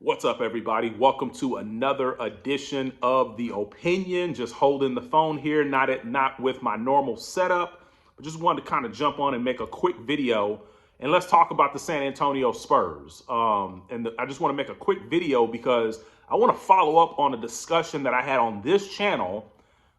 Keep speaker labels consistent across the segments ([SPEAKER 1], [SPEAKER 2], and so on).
[SPEAKER 1] What's up, everybody? Welcome to another edition of The Opinion. Just holding the phone here, not with my normal setup, but just wanted to kind of jump on and make a quick video. And let's talk about the San Antonio Spurs. I just want to make a quick video because I want to follow up on a discussion that I had on this channel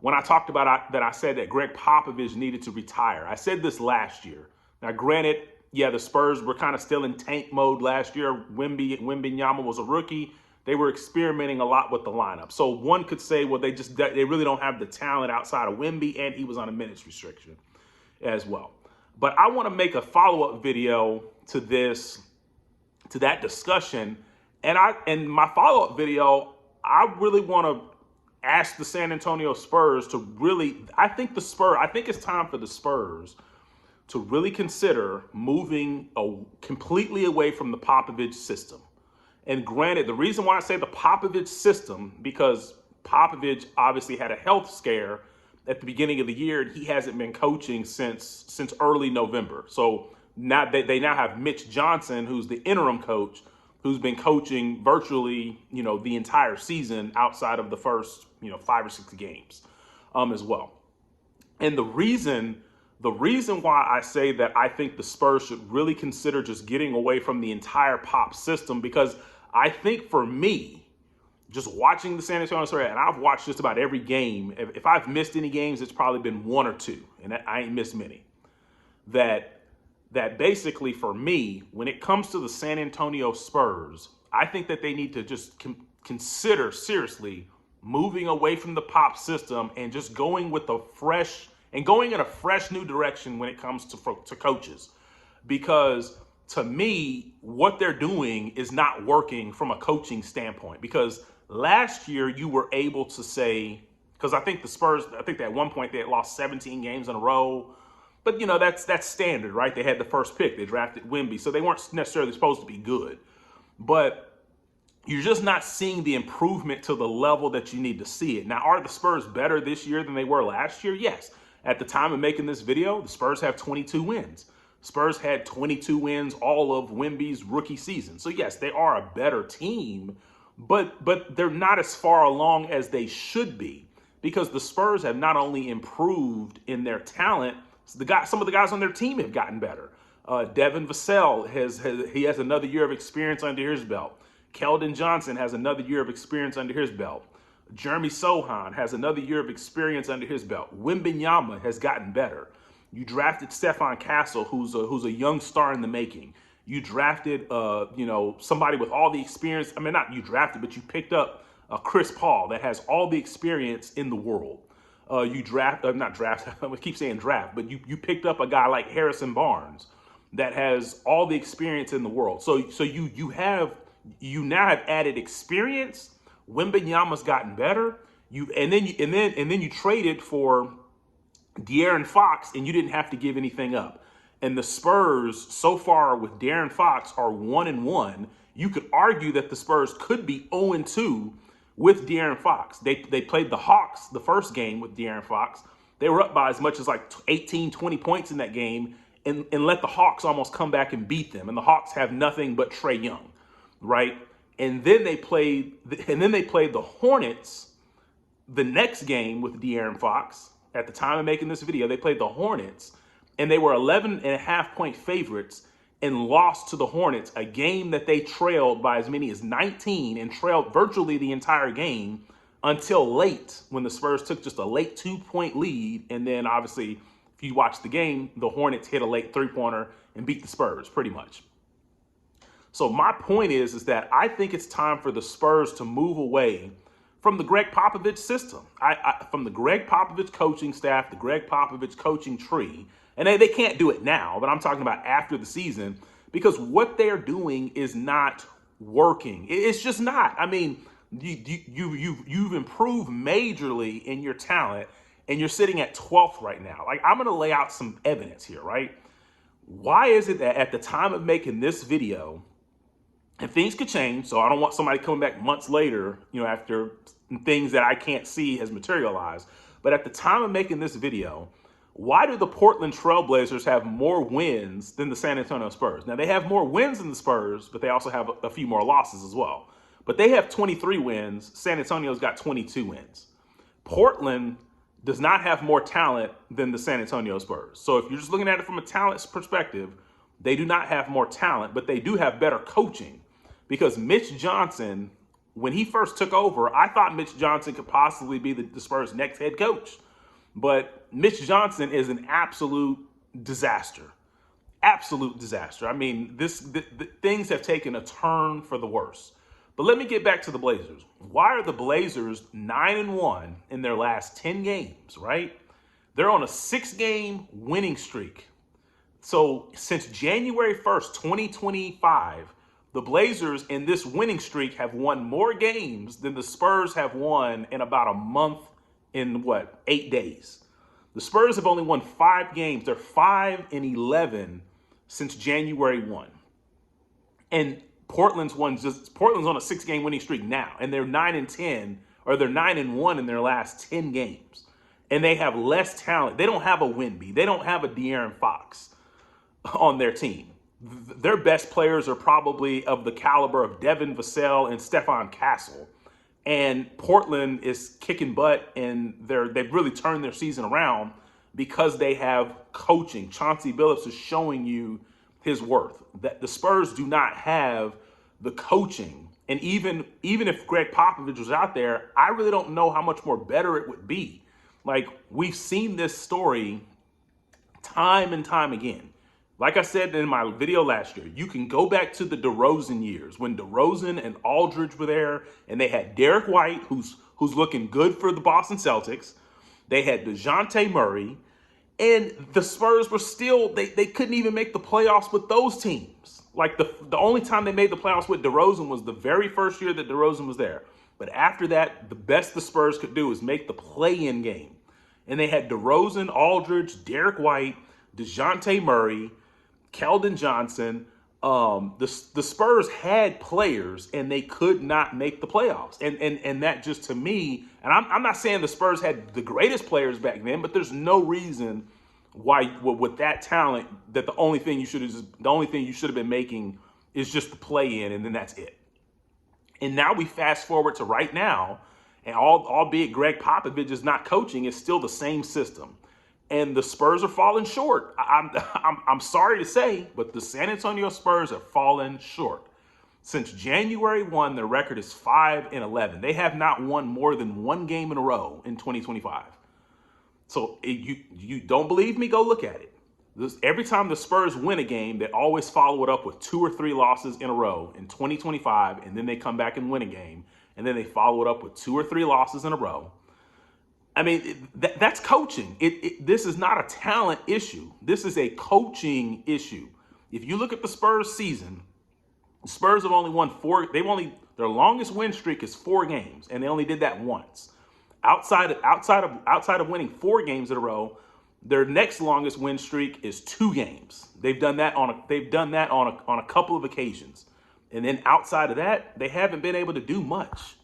[SPEAKER 1] when I talked about that I said that Greg Popovich needed to retire. I said this last year. Now, granted, yeah, the Spurs were kind of still in tank mode last year. Wembanyama was a rookie. They were experimenting a lot with the lineup. So one could say, well, they really don't have the talent outside of Wemby, and he was on a minutes restriction as well. But I want to make a follow-up video to that discussion. And my follow-up video, I really want to ask the San Antonio Spurs to really, I think it's time for the Spurs to really consider moving completely away from the Popovich system. And granted, the reason why I say the Popovich system, because Popovich obviously had a health scare at the beginning of the year, and he hasn't been coaching since early November. So now they now have Mitch Johnson, who's the interim coach, who's been coaching virtually, the entire season outside of the first, 5 or 6 games, as well. And the reason why I say that I think the Spurs should really consider just getting away from the entire Pop system, because I think for me, just watching the San Antonio Spurs, and I've watched just about every game. If I've missed any games, it's probably been 1 or 2, and I ain't missed many. That basically for me, when it comes to the San Antonio Spurs, I think that they need to just consider seriously moving away from the Pop system and just going in a fresh new direction when it comes to coaches. Because to me, what they're doing is not working from a coaching standpoint. Because last year you were able to say, because I think the Spurs, at one point they had lost 17 games in a row. But, that's standard, right? They had the first pick. They drafted Wemby. So they weren't necessarily supposed to be good. But you're just not seeing the improvement to the level that you need to see it. Now, are the Spurs better this year than they were last year? Yes. At the time of making this video, the Spurs have 22 wins. Spurs had 22 wins all of Wemby's rookie season. So, yes, they are a better team, but they're not as far along as they should be, because the Spurs have not only improved in their talent, some of the guys on their team have gotten better. Devin Vassell has another year of experience under his belt. Keldon Johnson has another year of experience under his belt. Jeremy Sohan has another year of experience under his belt. Wembanyama has gotten better. You drafted Stephon Castle, who's a young star in the making. You drafted, somebody with all the experience. I mean, not you drafted, but you picked up Chris Paul that has all the experience in the world. I keep saying draft, but you picked up a guy like Harrison Barnes that has all the experience in the world. So you now have added experience. Wembanyama's gotten better. And then you traded for De'Aaron Fox, and you didn't have to give anything up. And the Spurs so far with De'Aaron Fox are 1-1. You could argue that the Spurs could be 0-2 with De'Aaron Fox. They played the Hawks the first game with De'Aaron Fox. They were up by as much as like 18, 20 points in that game, and let the Hawks almost come back and beat them. And the Hawks have nothing but Trae Young, right? And then they played the Hornets the next game with De'Aaron Fox. At the time of making this video, they played the Hornets, and they were 11.5-point favorites and lost to the Hornets, a game that they trailed by as many as 19 and trailed virtually the entire game until late, when the Spurs took just a late 2-point lead. And then obviously, if you watch the game, the Hornets hit a late 3-pointer and beat the Spurs pretty much. So my point is that I think it's time for the Spurs to move away from the Greg Popovich system, from the Greg Popovich coaching staff, the Greg Popovich coaching tree. And they can't do it now, but I'm talking about after the season, because what they're doing is not working. It's just not. I mean, you've improved majorly in your talent, and you're sitting at 12th right now. Like, I'm going to lay out some evidence here, right? Why is it that at the time of making this video, and things could change, so I don't want somebody coming back months later, after things that I can't see has materialized. But at the time of making this video, why do the Portland Trailblazers have more wins than the San Antonio Spurs? Now, they have more wins than the Spurs, but they also have a few more losses as well. But they have 23 wins. San Antonio's got 22 wins. Portland does not have more talent than the San Antonio Spurs. So if you're just looking at it from a talent perspective, they do not have more talent, but they do have better coaching. Because Mitch Johnson, when he first took over, I thought Mitch Johnson could possibly be the Spurs' next head coach. But Mitch Johnson is an absolute disaster. Absolute disaster. I mean, things have taken a turn for the worse. But let me get back to the Blazers. Why are the Blazers 9-1 in their last 10 games, right? They're on a 6-game winning streak. So since January 1st, 2025, the Blazers in this winning streak have won more games than the Spurs have won in about a month in 8 days. The Spurs have only won 5 games. They're 5-11 since January 1. And Portland's on a 6-game winning streak now, and they're 9-10, or they're 9-1 in their last 10 games. And they have less talent. They don't have a Wemby. They don't have a De'Aaron Fox on their team. Their best players are probably of the caliber of Devin Vassell and Stefan Castle. And Portland is kicking butt, and they've really turned their season around because they have coaching. Chauncey Billups is showing you his worth. That the Spurs do not have the coaching. And even if Greg Popovich was out there, I really don't know how much more better it would be. Like, we've seen this story time and time again. Like I said in my video last year, you can go back to the DeRozan years when DeRozan and Aldridge were there, and they had Derek White, who's looking good for the Boston Celtics. They had DeJounte Murray, and the Spurs were still, they couldn't even make the playoffs with those teams. Like, the only time they made the playoffs with DeRozan was the very first year that DeRozan was there. But after that, the best the Spurs could do is make the play-in game. And they had DeRozan, Aldridge, Derek White, DeJounte Murray, Keldon Johnson. The Spurs had players, and they could not make the playoffs. And that just, to me, and I'm not saying the Spurs had the greatest players back then, but there's no reason why, with that talent, that the only thing you should have been making is just the play in, and then that's it. And now we fast forward to right now, and albeit Greg Popovich is not coaching, it's still the same system. And the Spurs are falling short. I'm sorry to say, but the San Antonio Spurs have fallen short. Since January 1, their record is 5-11. They have not won more than 1 game in a row in 2025. So you don't believe me? Go look at it. Every time the Spurs win a game, they always follow it up with 2 or 3 losses in a row in 2025, and then they come back and win a game, and then they follow it up with 2 or 3 losses in a row. I mean, that's coaching. This is not a talent issue. This is a coaching issue. If you look at the Spurs season, the Spurs have only won 4. Their longest win streak is 4 games, and they only did that once. Outside of winning 4 games in a row, their next longest win streak is 2 games. They've done that on a couple of occasions, and then outside of that, they haven't been able to do much.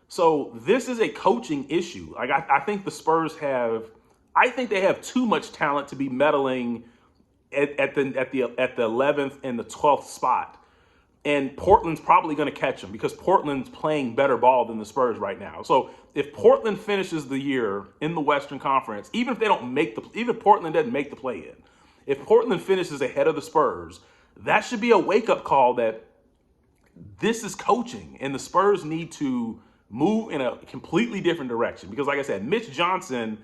[SPEAKER 1] So this is a coaching issue. Like, I think the Spurs I think they have too much talent to be meddling at the 11th and the 12th spot. And Portland's probably going to catch them because Portland's playing better ball than the Spurs right now. So if Portland finishes the year in the Western Conference, even if Portland doesn't make the play-in, if Portland finishes ahead of the Spurs, that should be a wake-up call that this is coaching, and the Spurs need to move in a completely different direction. Because, like I said, Mitch Johnson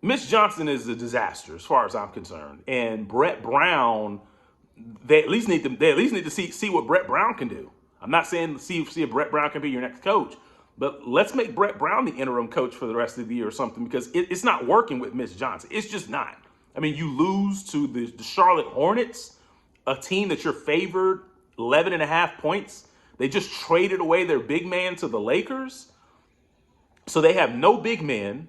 [SPEAKER 1] is a disaster as far as I'm concerned. And Brett Brown, they at least need to see what Brett Brown can do. I'm not saying see if Brett Brown can be your next coach, but let's make Brett Brown the interim coach for the rest of the year or something, because it's not working with Mitch Johnson. It's just not. I mean, you lose to the Charlotte Hornets, a team that you're favored 11.5 points. They just traded away their big man to the Lakers. So they have no big men.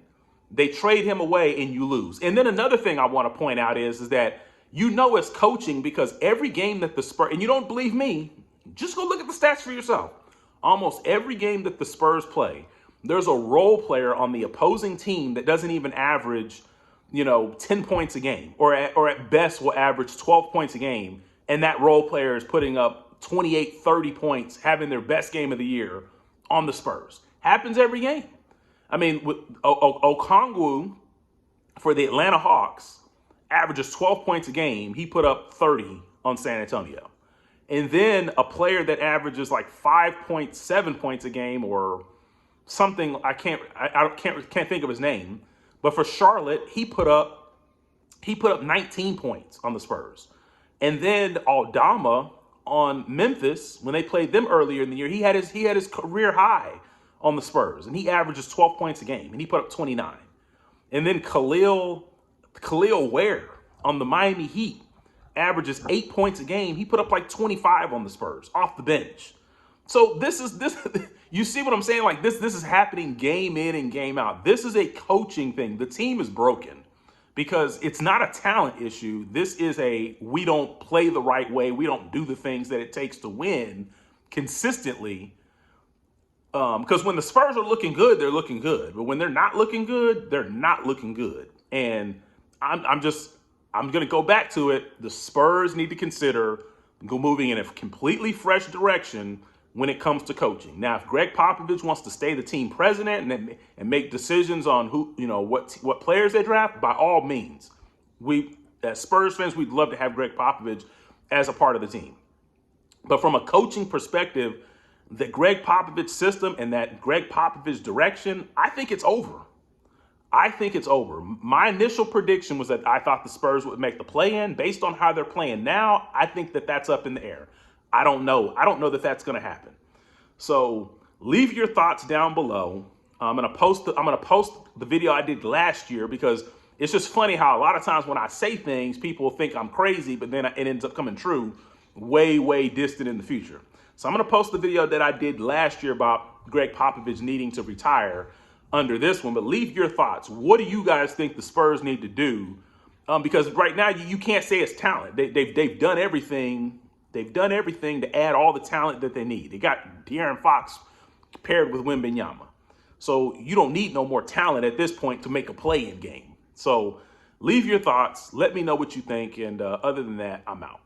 [SPEAKER 1] They trade him away and you lose. And then another thing I want to point out is that it's coaching, because every game that the Spurs, and you don't believe me, just go look at the stats for yourself. Almost every game that the Spurs play, there's a role player on the opposing team that doesn't even average, 10 points a game, or at best will average 12 points a game. And that role player is putting up 28, 30 points, having their best game of the year on the Spurs. Happens every game. I mean, with Okongwu for the Atlanta Hawks averages 12 points a game. He put up 30 on San Antonio. And then a player that averages like 5.7 points a game or something, I can't think of his name, but for Charlotte, he put up 19 points on the Spurs. And then Aldama on Memphis, when they played them earlier in the year, he had his career high on the Spurs, and he averages 12 points a game, and he put up 29. And then Khalil Ware on the Miami Heat averages 8 points a game. He put up like 25 on the Spurs off the bench. So this you see what I'm saying? Like this is happening game in and game out. This is a coaching thing. The team is broken because it's not a talent issue. This is we don't play the right way. We don't do the things that it takes to win consistently. Because when the Spurs are looking good, they're looking good. But when they're not looking good, they're not looking good. And I'm going to go back to it. The Spurs need to consider moving in a completely fresh direction when it comes to coaching. Now, if Greg Popovich wants to stay the team president and make decisions on what players they draft, by all means, we as Spurs fans, we'd love to have Greg Popovich as a part of the team. But from a coaching perspective, the Greg Popovich system and that Greg Popovich direction, I think it's over. My initial prediction was that I thought the Spurs would make the play-in. Based on how they're playing now, I think that that's up in the air. I don't know that that's going to happen. So leave your thoughts down below. I'm going to post the video I did last year because it's just funny how a lot of times when I say things, people think I'm crazy, but then it ends up coming true way, way distant in the future. So I'm going to post the video that I did last year about Greg Popovich needing to retire under this one, but leave your thoughts. What do you guys think the Spurs need to do? Because right now you can't say it's talent. They've done everything. They've done everything to add all the talent that they need. They got De'Aaron Fox paired with Wembanyama. So you don't need no more talent at this point to make a play-in game. So leave your thoughts. Let me know what you think. And other than that, I'm out.